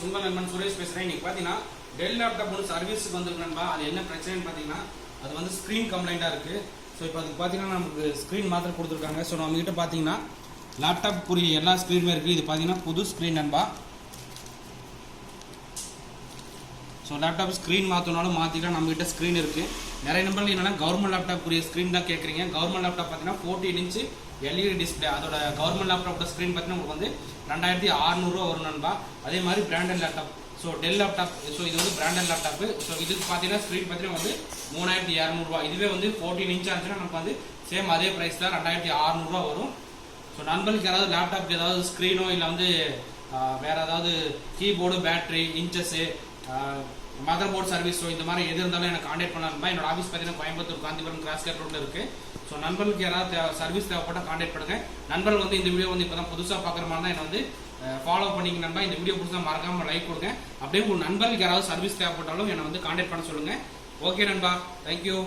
உங்கள் நண்பன் சுரேஷ் பேசுகிறேன். இன்றைக்கி பார்த்தீங்கன்னா டெல் லேப்டாப் ஒன்று சர்வீஸுக்கு வந்துருக்கு நண்பா. அது என்ன பிரச்சனைன்னு பார்த்தீங்கன்னா அது வந்து ஸ்க்ரீன் கம்ப்ளைண்ட்டாக இருக்குது. ஸோ இப்போ அதுக்கு பார்த்தீங்கன்னா நமக்கு ஸ்க்ரீன் மாத்திரம் கொடுத்துருக்காங்க. ஸோ நம்மகிட்ட பார்த்தீங்கன்னா லேப்டாப்புக்குரிய எல்லா ஸ்க்ரீனுமே இருக்குது. இது பார்த்தீங்கன்னா புது ஸ்க்ரீன் நண்பா. ஸோ லேப்டாப் ஸ்க்ரீன் மாற்றினாலும் மாற்றிக்கலாம், நம்மகிட்ட ஸ்க்ரீன் இருக்குது. நிறைய நம்பர்கள் என்னென்னா கவர்மெண்ட் லேப்டாப்புக்குரிய ஸ்க்ரீன் தான் கேட்குறீங்க. கவர்மெண்ட் லேப்டாப் பார்த்தீங்கன்னா 14 இன்ச்சு எல்இடி டிஸ்பிளே. அதோட கவர்மெண்ட் லேப்டாப்போட ஸ்க்ரீன் பார்த்தீங்கன்னா உங்களுக்கு வந்து 2600 வரும் நண்பா. அதே மாதிரி branded laptop. So del laptop. So இது வந்து பிராண்டட் லேப்டாப்பு. ஸோ இதுக்கு பார்த்தீங்கன்னா ஸ்க்ரீன் பார்த்தீங்கன்னா வந்து 3200 இதுவே வந்து 14 இன்ச் ஆச்சுன்னா நமக்கு வந்து சேம் அதே ப்ரைஸ் தான் 2600 வரும். ஸோ நண்பர்களுக்கு யாராவது லேப்டாப் ஏதாவது ஸ்க்ரீனோ இல்லை வந்து வேறு ஏதாவது keyboard, battery, inches, mother board service, so இந்த மாதிரி எது இருந்தாலும் எனக்கு கான்டாக்ட் பண்ணலாம். என்னோட ஆஃபீஸ் பார்த்தீங்கன்னா கோயம்புத்தூர் காந்திபுரம் கிராஸ்கேட் ரோட்டில் இருக்குது. ஸோ நண்பர்களுக்கு யாராவது சர்வீஸ் தேவைப்பட்டால் கான்டாக்ட் பண்ணுங்கள். நண்பர்கள் வந்து இந்த வீடியோ வந்து இப்போ தான் புதுசாக பார்க்குற மாதிரி தான் என்னை வந்து ஃபாலோ பண்ணிங்க நண்பா. இந்த வீடியோ புதுசாக மறக்காமல் லைக் கொடுங்க. அப்படியே உங்கள் நண்பர்களுக்கு யாராவது சர்வீஸ் தேவைப்பட்டாலும் என்னை வந்து கான்டாக்ட் பண்ண சொல்லுங்கள். ஓகே நண்பா, தேங்க்யூ.